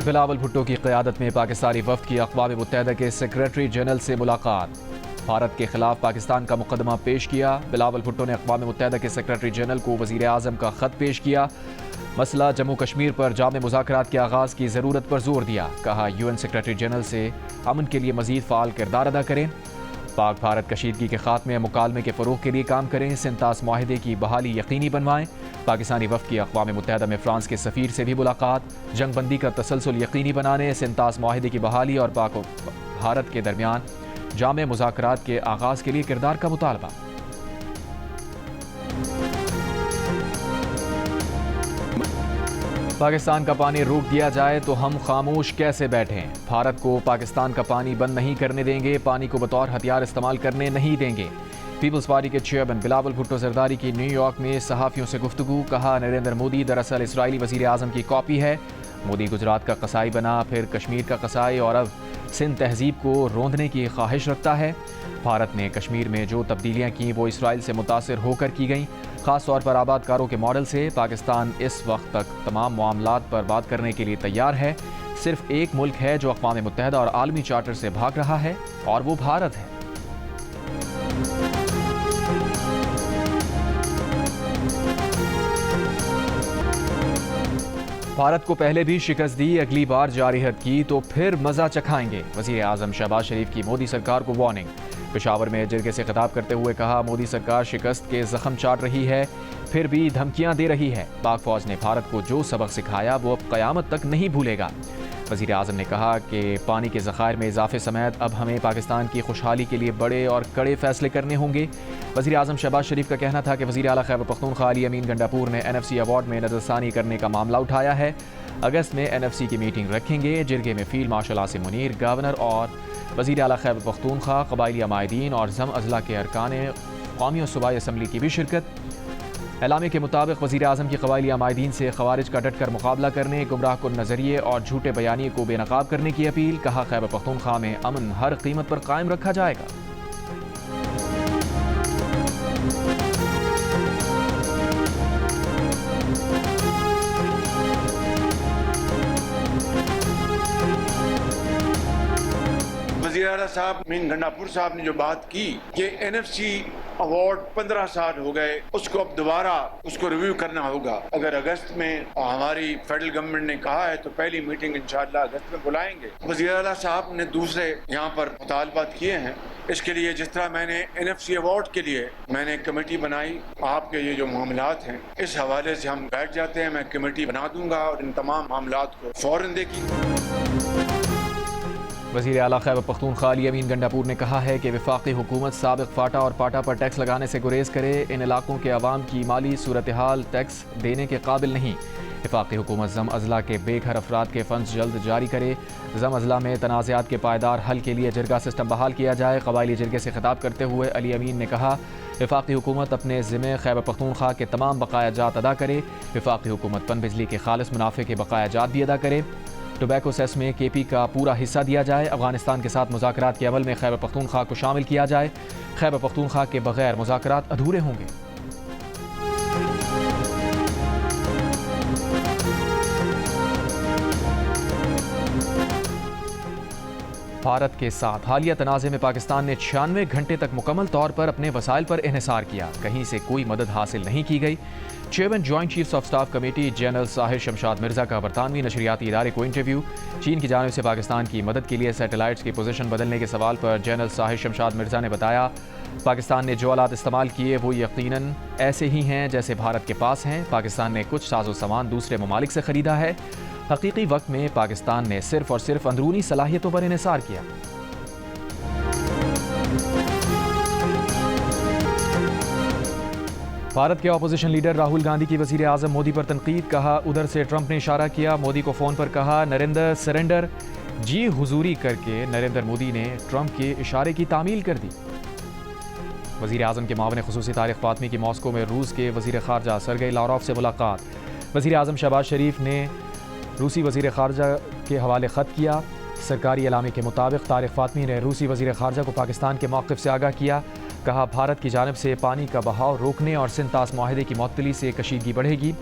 बिलावल भुट्टो की क़यादत में पाकिस्तानी वफ़द की अक़वाम मुत्तहिदा के सेक्रेटरी जनरल से मुलाकात। भारत के खिलाफ पाकिस्तान का मुकदमा पेश किया। बिलावल भुट्टो ने अक़वाम मुत्तहिदा के सेक्रेटरी जनरल को वज़ीर आज़म का ख़त पेश किया। मसला जम्मू कश्मीर पर जामे मुज़ाकरात के आगाज़ की ज़रूरत पर जोर दिया। कहा UN सेक्रेटरी जनरल से अमन के लिए मज़ीद फ़ाल किरदार अदा करें। पाक भारत कशीदगी के खात्मे मुकालमे के फ़रोग़ के लिए काम करें। सिंतास माहिदे की बहाली यकीनी बनवाएं। पाकिस्तानी वफ़द की अक़वाम मुत्तहिदा में फ़्रांस के सफ़ीर से भी मुलाकात। जंग बंदी का तसलसल यकीनी बनाने, सिंतास माहिदे की बहाली और पाक भारत के दरमियान जामे मुज़ाकरात के आगाज़ के लिए किरदार का मुतालबा। पाकिस्तान का पानी रोक दिया जाए तो हम खामोश कैसे बैठें। भारत को पाकिस्तान का पानी बंद नहीं करने देंगे, पानी को बतौर हथियार इस्तेमाल करने नहीं देंगे। पीपल्स पार्टी के चेयरमैन बिलावल भुट्टो जरदारी की न्यूयॉर्क में सहाफ़ियों से गुफ्तगू। कहा नरेंद्र मोदी दरअसल इसराइली वज़ीर आज़म की कॉपी है। मोदी गुजरात का कसाई बना, फिर कश्मीर का कसाई और अब सिंध तहजीब को रोंदने की ख्वाहिश रखता है। भारत ने कश्मीर में जो तब्दीलियाँ की वो इसराइल से मुतासिर होकर की गई, ख़ास तौर पर आबादकारों के मॉडल से। पाकिस्तान इस वक्त तक तमाम मामलात पर बात करने के लिए तैयार है। सिर्फ एक मुल्क है जो अक़वाम मुत्तहिदा और आलमी चार्टर से भाग रहा है और वो भारत है। भारत को पहले भी शिकस्त दी, अगली बार जारहियत की तो फिर मजा चखाएंगे। वज़ीर आज़म शहबाज शरीफ की मोदी सरकार को वार्निंग। पेशावर में जिरगे से खिताब करते हुए कहा मोदी सरकार शिकस्त के जख्म चाट रही है, फिर भी धमकियां दे रही है। पाक फौज ने भारत को जो सबक सिखाया वो अब क़यामत तक नहीं भूलेगा। वज़ीर आज़म ने कहा कि पानी के ज़खायर में इजाफे समेत अब हमें पाकिस्तान की खुशहाली के लिए बड़े और कड़े फैसले करने होंगे। वज़ीर आज़म शहबाज शरीफ का कहना था कि वज़ीर आला खैबर पख्तूनख्वा अली अमीन गंडापुर ने NFC अवार्ड में नज़रसानी करने का मामला उठाया है। अगस्त में NFC की मीटिंग रखेंगे। जिरगे में field marshal Asim Munir, governor और वज़ीर आला खैबर पख्तूनख्वा, क़बाइली अमायदीन और ज़म अज़ला के अरकान कौमी और सूबाई असम्बली की भी शिरकत। एलामे के मुताबिक वज़ीर आज़म की क़बाइली अमायदीन से ख़वारिज का डट कर मुकाबला करने, गुमराह कुन नज़रिए और झूठे बयानी को बेनकाब करने की अपील। कहा खैबर पख्तूनख्वा में अमन हर कीमत पर कायम रखा जाएगा। वज़ीर आला साहब अमीन गंडापुर साहब ने जो बात की कि NFC अवार्ड 15 साल हो गए, उसको अब दोबारा उसको रिव्यू करना होगा। अगर अगस्त में हमारी फेडरल गवर्नमेंट ने कहा है तो पहली मीटिंग इंशाअल्लाह अगस्त में बुलाएंगे। वज़ीर आला साहब ने दूसरे यहाँ पर मुतालबात किए हैं। इसके लिए जिस तरह मैंने NFC अवार्ड के लिए मैंने कमेटी बनाई, आपके ये जो मामलात हैं इस हवाले से हम बैठ जाते हैं, मैं कमेटी बना दूंगा और इन तमाम मामलात को फौरन देखी। वज़ीर आला खैबर पख्तूनख्वा अली अमीन गंडापुर ने कहा है कि वफाकी हुकूमत साबिक़ फाटा और पाटा पर टैक्स लगाने से गुरेज करे। इन इलाकों के अवाम की माली सूरत हाल टैक्स देने के काबिल नहीं। वफाकी हुकूमत ज़म अज़ला के बेघर अफराद के फंड्स जल्द जारी करे। ज़म अज़ला में तनाज़ात के पायदार हल के लिए जिरगा सिस्टम बहाल किया जाए। क़बाइली जिरगे से खिताब करते हुए अली अमीन ने कहा वफाकी हुकूमत अपने ज़िम्मे खैबर पख्तूनख्वा के तमाम बकाया जात अदा करे। वफाकी हुकूमत पन बिजली के खालिस मुनाफे के बकाया जात भी अदा करे। टोबैको सेस में KP का पूरा हिस्सा दिया जाए। अफगानिस्तान के साथ मुज़ाकरात के अमल में खैबर पख्तूनख्वा को शामिल किया जाए। खैबर पख्तूनख्वा के बगैर मुज़ाकरात अधूरे होंगे। भारत के साथ हालिया तनाज़े में पाकिस्तान ने 96 घंटे तक मुकम्मल तौर पर अपने वसाइल पर इन्हिसार किया। कहीं से कोई मदद हासिल नहीं की गई। Chairman joint chiefs of staff committee general Sahir Shamshad Mirza का बरतानवी नशरियाती इदारे को इंटरव्यू। चीन की जानिब से पाकिस्तान की मदद के लिए सैटेलाइट्स की पोजीशन बदलने के सवाल पर जनरल साहिर शमशाद मिर्जा ने बताया पाकिस्तान ने जो आलात इस्तेमाल किए वो यकीनन ऐसे ही हैं जैसे भारत के पास हैं। पाकिस्तान ने कुछ साजो सामान दूसरे ममालिक से ख़रीदा है। हकीकी वक्त में पाकिस्तान ने सिर्फ और सिर्फ अंदरूनी सलाहियतों पर इन्हिसार किया। भारत के अपोजिशन लीडर राहुल गांधी की वज़ीर आज़म मोदी पर तनकीद। कहा उधर से ट्रंप ने इशारा किया, मोदी को फ़ोन पर कहा नरेंद्र सरेंडर। जी हुजूरी करके नरेंद्र मोदी ने ट्रंप के इशारे की तामील कर दी। वज़ीर आज़म के मावन ख़ुसूसी तारिक फ़ातमी की मॉस्को में रूस के वज़ीर ख़ारजा सरगेई लावरोव से मुलाकात। वज़ीर आज़म शहबाज शरीफ ने रूसी वज़ीर ख़ारजा के हवाले ख़त किया। सरकारी एलामे के मुताबिक तारिक फ़ातमी ने रूसी वज़ीर ख़ारजा को पाकिस्तान के मौक़िफ़ से आगाह किया। कहा भारत की जानिब से पानी का बहाव रोकने और सिंतास माहिदे की मुअत्तली से कशीदगी बढ़ेगी।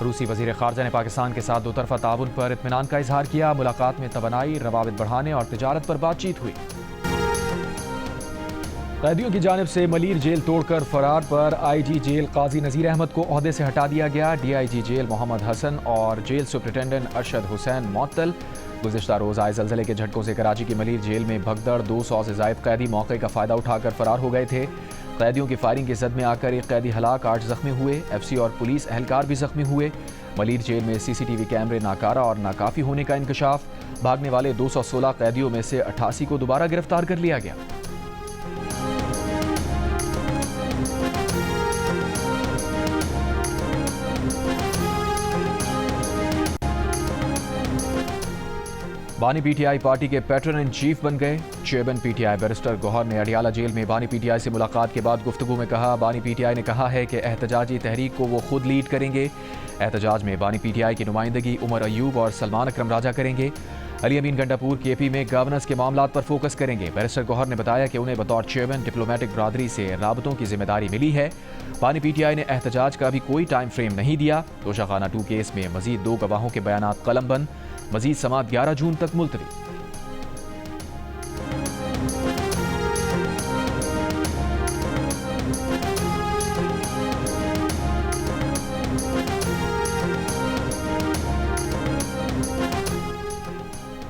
रूसी वज़ीर ख़ारजा ने पाकिस्तान के साथ दो तरफ़ा ताउन पर इत्मीनान का इजहार किया। मुलाकात में तवानाई, रवाबित बढ़ाने और तिजारत पर बातचीत हुई। कैदियों की जानिब से मलीर जेल तोड़कर फरार पर IG जेल काजी नज़ीर अहमद को ओहदे से हटा दिया गया। DIG जेल मोहम्मद हसन और जेल सुपरिटेंडेंट अरशद हुसैन मुअत्तल। गुज़िश्ता रोज़ आए ज़लज़ले के झटकों से कराची की मलीर जेल में भगदड़ 200 से ज़ायद कैदी मौके का फ़ायदा उठाकर फरार हो गए थे। कैदियों की फायरिंग की जद में आकर एक कैदी हलाक, 8 ज़ख्मी हुए। FC और पुलिस एहलकार भी ज़ख्मी हुए। मलीर जेल में CCTV कैमरे नाकारा और नाकाफ़ी होने का इंकशाफ। भागने वाले 216 कैदियों में से 88 को दोबारा गिरफ्तार कर लिया गया। बानी PTI पार्टी के पैटर्न इन चीफ बन गए। चेयरमैन PTI बैरिस्टर गौहर ने अडियाला जेल में बानी PTI से मुलाकात के बाद गुफ्तगू में कहा, बानी PTI ने कहा है कि एहतजाजी तहरीक को वो खुद लीड करेंगे। एहतजाज में बानी PTI की नुमाइंदगी उमर अयूब और सलमान अकरम राजा करेंगे। अली अमीन गंडापुर KP में गवर्नेंस के मामलात पर फोकस करेंगे। बैरिस्टर गौहर ने बताया कि उन्हें बतौर चेयरमैन डिप्लोमेटिक बरादरी से राबतों की जिम्मेदारी मिली है। बानी PTI ने एहतजाज का भी कोई टाइम फ्रेम नहीं दिया। तोशाखाना 2 केस में मजीद 2 गवाहों के बयानात कलमबंद। मजीद समात 11 जून तक मुलतवी।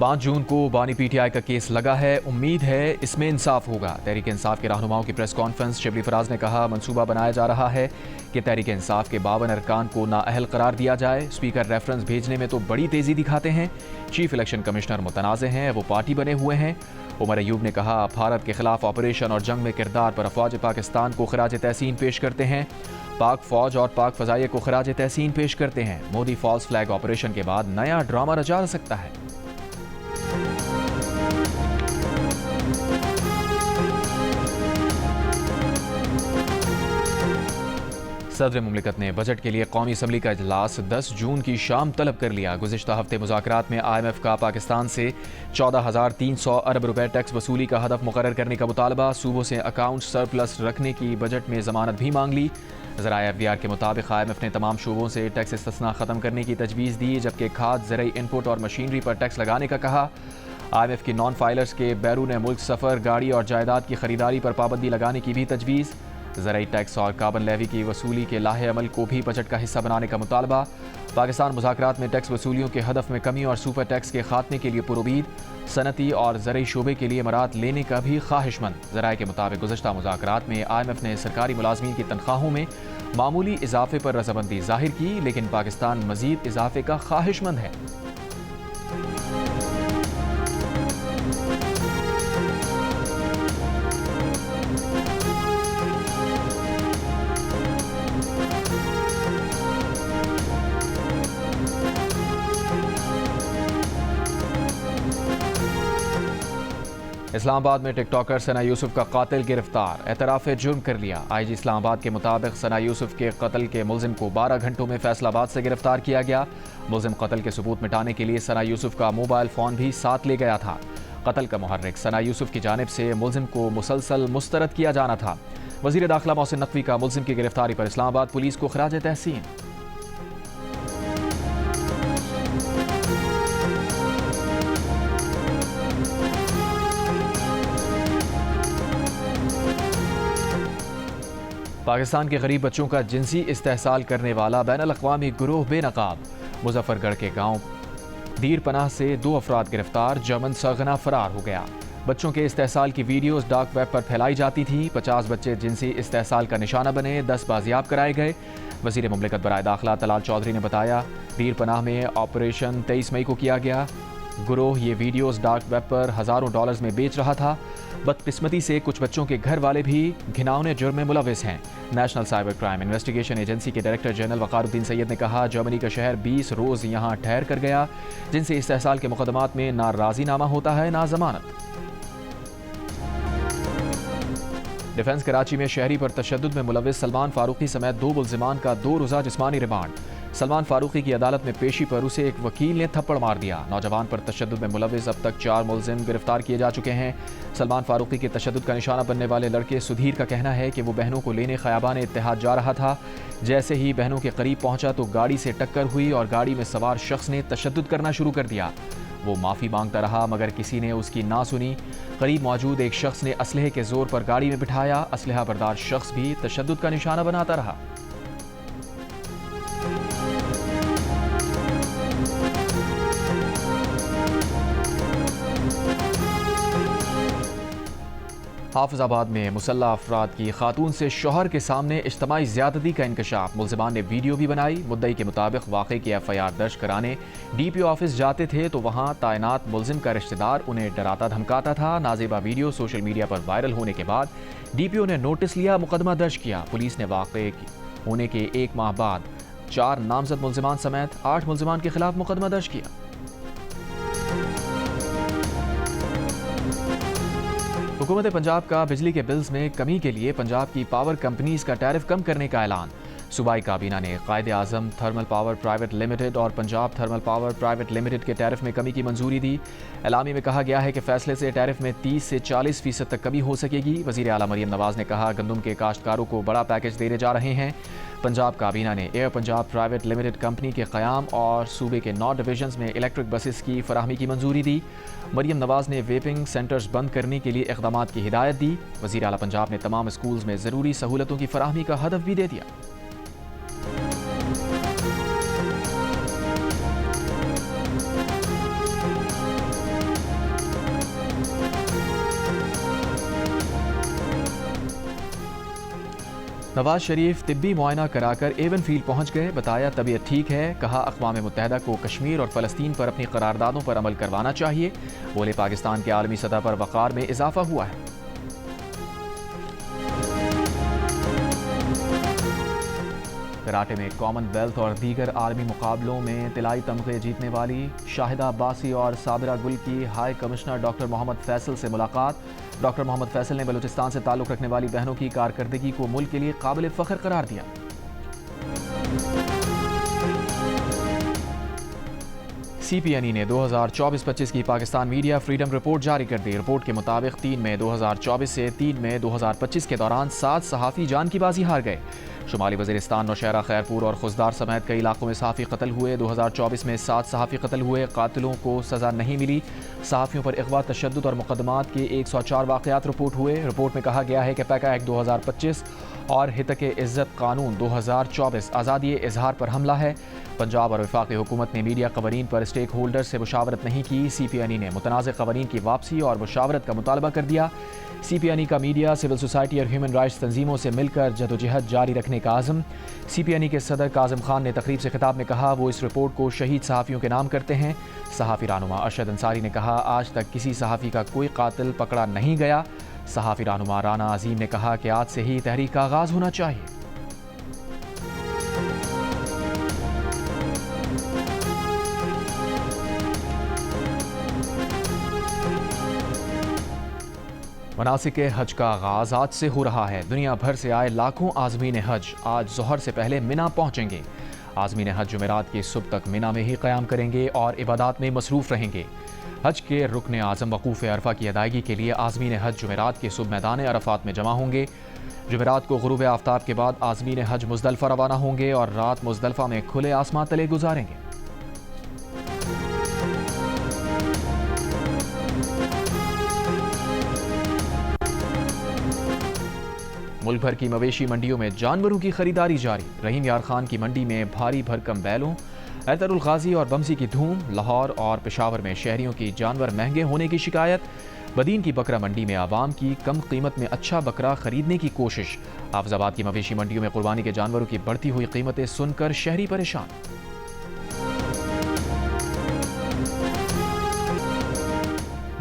पाँच जून को बानी PTI का केस लगा है। उम्मीद है इसमें इंसाफ होगा। तहरीक इंसाफ के रहनुमाओं की प्रेस कॉन्फ्रेंस। शिबली फराज ने कहा, मंसूबा बनाया जा रहा है कि तहरीक इंसाफ के 52 अरकान को नाअहल करार दिया जाए। स्पीकर रेफरेंस भेजने में तो बड़ी तेजी दिखाते हैं। चीफ इलेक्शन कमिश्नर मुतनाज़ हैं, वो पार्टी बने हुए हैं। उमर अयूब ने कहा, भारत के खिलाफ ऑपरेशन और जंग में किरदार पर अफवाज पाकिस्तान को खराज तहसीन पेश करते हैं। पाक फौज और पाक फ़ज़ाइया को खराज तहसीन पेश करते हैं। मोदी फॉल्स फ्लैग ऑपरेशन के बाद नया ड्रामा रचा सकता है। सदर मुमलिकत ने बजट के लिए कौमी असम्बली का इजलास 10 जून की शाम तलब कर लिया। गुज़िश्ता हफ्ते मुज़ाकरात में IMF का पाकिस्तान से 14,300 अरब रुपए टैक्स वसूली का हदफ मुकर्रर करने का मुतालबा। सूबों से अकाउंट सरप्लस रखने की बजट में ज़मानत भी मांग ली। ज़राए FDR के मुताबिक IMF ने तमाम शोबों से टैक्स इस्तिस्ना ख़त्म करने की तजवीज़ दी, जबकि खाद, ज़रई इनपुट और मशीनरी पर टैक्स लगाने का कहा। IMF की नॉन फाइलर्स के बैरून मुल्क सफ़र, गाड़ी और जायदाद की खरीदारी पर पाबंदी लगाने की भी तजवीज़। ज़राई टैक्स और कार्बन लेवी की वसूली के लाहे अमल को भी बजट का हिस्सा बनाने का मुतालबा। पाकिस्तान मुज़ाकरात में टैक्स वसूलियों के हदफ में कमी और सुपर टैक्स के खात्मे के लिए पुरुमीद। सनती और ज़रई शोबे के लिए मरात लेने का भी ख्वाहिशमंद। ज़राए के मुताबिक गुज़श्ता मुज़ाकरात में IMF ने सरकारी मुलाजमीन की तनख्वाहों में मामूली इजाफे पर रजामंदी जाहिर की, लेकिन पाकिस्तान मजीद इजाफे का ख्वाहिशमंद है। इस्लामाबाद में टिकटॉकर सना यूसुफ का कातिल गिरफ्तार, एतराफ़ जुर्म कर लिया। IG इस्लामाबाद के मुताबिक सना यूसुफ के कत्ल के मुलजिम को 12 घंटों में फैसलाबाद से गिरफ्तार किया गया। मुलजिम कत्ल के सबूत मिटाने के लिए सना यूसुफ का मोबाइल फ़ोन भी साथ ले गया था। कत्ल का मुहर्रिक सना यूसुफ की जानिब से मुलजिम को मुसलसल मुस्तरद किया जाना था। वज़ीर दाखिला मोहसिन नकवी का मुलजिम की गिरफ्तारी पर इस्लामाबाद पुलिस को खराज तहसीन। पाकिस्तान के गरीब बच्चों का जिनसी इस्तेहसाल करने वाला बैनुल-अक़वामी गिरोह बेनकाब। मुजफ्फरगढ़ के गांव दीर पनाह से 2 अफराद गिरफ्तार, जर्मन सरगना फरार हो गया। बच्चों के इस्तेहसाल की वीडियोस डार्क वेब पर फैलाई जाती थी। 50 बच्चे जिनसी इस्तेहसाल का निशाना बने, 10 बाजियाब कराए गए। वज़ीर मुमलिकत बराए दाखिला तलाल चौधरी ने बताया, दीर पनाह में ऑपरेशन 23 मई को किया गया। गिरोह ये वीडियोस डार्क वेब पर हज़ारों डॉलर्स में बेच रहा था। बदकिस्मती से कुछ बच्चों के घर वाले भी घिनौने जुर्म में मुलविस हैं। National cyber crime investigation agency के डायरेक्टर जनरल वक़ारुद्दीन सैयद ने कहा, जर्मनी का शहर 20 रोज़ यहाँ ठहर कर गया, जिनसे इस्तेहसाल के मुकदमात में ना राज़ीनामा होता है ना जमानत। डिफेंस कराची में शहरी पर तशद्दुद में मुलविस सलमान फारूकी समेत 2 मुल्जिमान का 2 रोज़ा जिस्मानी रिमांड। सलमान फारूकी की अदालत में पेशी पर उसे एक वकील ने थप्पड़ मार दिया। नौजवान पर तशद्दुद में मुलविस अब तक 4 मुलजिम गिरफ्तार किए जा चुके हैं। सलमान फारूकी के तशद्दुद का निशाना बनने वाले लड़के सुधीर का कहना है कि वो बहनों को लेने खयाबान इत्तेहाद जा रहा था। जैसे ही बहनों के करीब पहुंचा तो गाड़ी से टक्कर हुई और गाड़ी में सवार शख्स ने तशद्दुद करना शुरू कर दिया। वो माफ़ी मांगता रहा मगर किसी ने उसकी ना सुनी। करीब मौजूद एक शख्स ने असलहे के जोर पर गाड़ी में बिठाया। असलहा बरदार शख्स भी तशद्दुद का निशाना बनाता रहा। हाफिजाबाद में मुसल्लह अफराद की खातून से शौहर के सामने इज्तिमाई ज़्यादती का इंकशाफ। मुल्ज़िमान ने वीडियो भी बनाई। मुद्दई के मुताबिक वाक़े की FIR दर्ज कराने DPO ऑफिस जाते थे तो वहाँ तैनात मुल्ज़िम का रिश्तेदार उन्हें डराता धमकाता था। नाज़ेबा वीडियो सोशल मीडिया पर वायरल होने के बाद DPO ने नोटिस लिया, मुकदमा दर्ज किया। पुलिस ने वाक़े होने के 1 माह बाद 4 नामजद मुल्ज़िमान समेत 8 मुल्ज़िमान के खिलाफ मुकदमा दर्ज किया। हुकूमत पंजाब का बिजली के बिल्स में कमी के लिए पंजाब की पावर कंपनीज का टैरिफ कम करने का ऐलान। सूबाई काबीना ने कायदे आज़म थर्मल पावर प्राइवेट लिमिटेड और Punjab thermal power private limited के टैरिफ में कमी की मंजूरी दी। एलामी में कहा गया है कि फैसले से टैरिफ में 30 से 40% तक कमी हो सकेगी। वज़ीर आला मरियम नवाज ने कहा, गंदम के काश्तकारों को बड़ा पैकेज देने जा रहे हैं। पंजाब काबीना ने air Punjab private limited company के क़याम और सूबे के 9 डिवीजन्स में इलेक्ट्रिक बसेस की फराहमी की मंजूरी दी। मरियम नवाज ने वेपिंग सेंटर्स बंद करने के लिए इक़दामात की हिदायत दी। वज़ीर आला पंजाब ने तमाम स्कूल्स में ज़रूरी सहूलतों की फराहमी का हदफ भी दे दिया। नवाज शरीफ तिब्बी मुआयना कराकर एवन फील्ड पहुंच गए। बताया तबीयत ठीक है। कहा अक़वाम मुत्तहिदा को कश्मीर और फ़लस्तीन पर अपनी करारदादों पर अमल करवाना चाहिए। बोले पाकिस्तान के आलमी सतह पर वक़ार में इजाफा हुआ है। कराटे में कॉमनवेल्थ और दीगर आलमी मुकाबलों में तिलाई तमगे जीतने वाली शाहिदा अब्बासी और साबिरा गुल की high commissioner doctor Mohammad Faisal से मुलाकात। डॉक्टर मोहम्मद फैसल ने बलूचिस्तान से ताल्लुक़ रखने वाली बहनों की कारकर्दगी को मुल्क के लिए काबिल फ़ख्र करार दिया। CPNE ने 2024-25 की पाकिस्तान मीडिया फ्रीडम रिपोर्ट जारी कर दी। रिपोर्ट के मुताबिक 3 मई 2024 से 3 मई 2025 के दौरान 7 सहाफ़ी जान की बाजी हार गए। शुमाली वज़ीरिस्तान, नौशहरा, खैरपुर और खुजदार समेत कई इलाकों में सहाफ़ी कत्ल हुए। 2024 में 7 सहाफ़ी कत्ल हुए। कातिलों को सज़ा नहीं मिली। सहाफ़ियों पर इग़वा, तशद्दुद और मुक़दमात के 104 वाक़यात रिपोर्ट हुए। रिपोर्ट में कहा गया है कि पैका एक्ट 2025 और हितक इज़्ज़त कानून 2024 आज़ादी इजहार पर हमला है। पंजाब और वफाकी हुकूमत ने मीडिया क़वानीन पर स्टेक होल्डर से मुशावरत नहीं की। CPNE ने मुतनाज़ क़वानीन की वापसी और मुशावरत का मुतालबा कर दिया। CPNE का मीडिया, सिविल सोसाइटी और ह्यूमन राइट्स तंजीमों से मिलकर जदोजहद जारी रखने का आज़म। CPNE के सदर काज़िम खान ने तकरीब से खिताब में कहा, वो इस रिपोर्ट को शहीद सहाफ़ियों के नाम करते हैं। सहाफ़ी रहनुमा अरशद अंसारी ने कहा, आज तक किसी सहाफ़ी का कोई कातिल पकड़ा नहीं गया। सहाफ़ी रहनुमा राना अजीम ने कहा कि आज से ही तहरीक का आगाज़ होना चाहिए। मनासिक हज का आगाज़ आज से हो रहा है। दुनिया भर से आए लाखों आज़मीन हज आज ज़ोहर से पहले मिना पहुँचेंगे। आज़मीन हज जुमेरात की सुबह तक मिना में ही क़याम करेंगे और इबादत में मसरूफ़ रहेंगे। हज के रुकन आज़म वक़ूफ़ अरफा की अदायगी के लिए आज़मीन हज जुमेरात की सुबह मैदान अरफात में जमा होंगे। जुमेरात को गुरूब आफ्ताब के बाद आज़मीन हज मुज़दलिफ़ा रवाना होंगे और रात मुज़दलिफ़ा में खुले आसमान तले गुजारेंगे। मुल्क भर की मवेशी मंडियों में जानवरों की खरीदारी जारी। रहीम यार खान की मंडी में भारी भरकम बैलों, हैदरुल गाजी और बमसी की धूम। लाहौर और पेशावर में शहरियों की जानवर महंगे होने की शिकायत। बदीन की बकरा मंडी में आवाम की कम कीमत में अच्छा बकरा खरीदने की कोशिश। हाफिजाबाद की मवेशी मंडियों में कुर्बानी के जानवरों की बढ़ती हुई कीमतें सुनकर शहरी परेशान।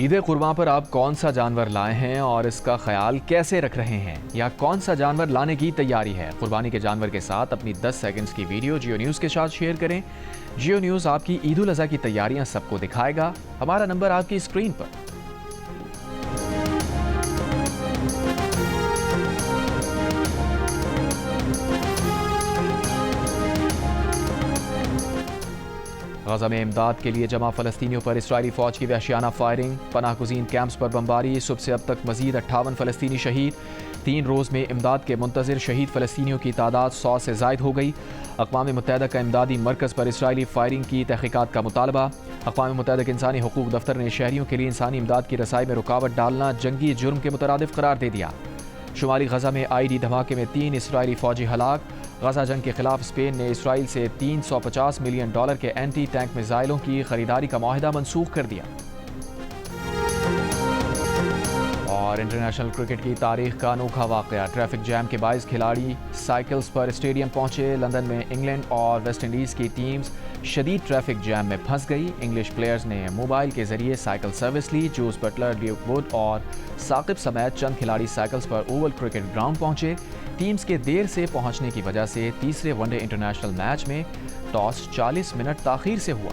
ईद कुर्बान पर आप कौन सा जानवर लाए हैं और इसका ख्याल कैसे रख रहे हैं, या कौन सा जानवर लाने की तैयारी है? कुर्बानी के जानवर के साथ अपनी 10 सेकंड्स की वीडियो जियो न्यूज़ के साथ शेयर करें। जियो न्यूज़ आपकी ईद उल अज़हा की तैयारियां सबको दिखाएगा। हमारा नंबर आपकी स्क्रीन पर। गजा में इमदाद के लिए जमा फ़लस्तीनियों पर इसराइली फ़ौज की वहशियाना फायरिंग, पनाह गुज़ीन कैंप्स पर बमबारी, सुबह से अब तक मज़ीद 58 फ़लस्तीनी शहीद। 3 रोज़ में इमदाद के मुंतज़िर शहीद फ़लस्तीनियों की तादाद 100 से ज़ायद हो गई। अक़वाम मुत्तहिदा का इमदादी मरकज़ पर इसराइली फायरिंग की तहक़ीक़ात का मुतालबा। अक़वाम मुत्तहिदा के इंसानी हकूक़ दफ्तर ने शहरियों के लिए इंसानी इमदाद की रसाई में रुकावट डालना जंगी जुर्म के मुतरादिफ करार दे दिया। शुमाली गजा में आईडी धमाके में 3 इसराइली फ़ौजी हलाक। गजा जंग के खिलाफ स्पेन ने इसराइल से $350 मिलियन के एंटी टैंक मिसाइलों की खरीदारी का मुआहिदा मनसूख कर दिया। और इंटरनेशनल क्रिकेट की तारीख का अनोखा वाक़या, ट्रैफिक जैम के बाइस खिलाड़ी साइकिल्स पर स्टेडियम पहुंचे। लंदन में इंग्लैंड और वेस्ट इंडीज़ की टीम्स शदीद ट्रैफिक जैम में फंस गई। इंग्लिश प्लेयर्स ने मोबाइल के जरिए साइकिल सर्विस ली। जूस बटलर, ड्यूक वुड और साकिब समेत चंद खिलाड़ी साइकिल्स पर ओवल क्रिकेट ग्राउंड पहुंचे। टीम्स के देर से पहुंचने की वजह से तीसरे वनडे इंटरनेशनल मैच में टॉस 40 मिनट ताख़ीर से हुआ।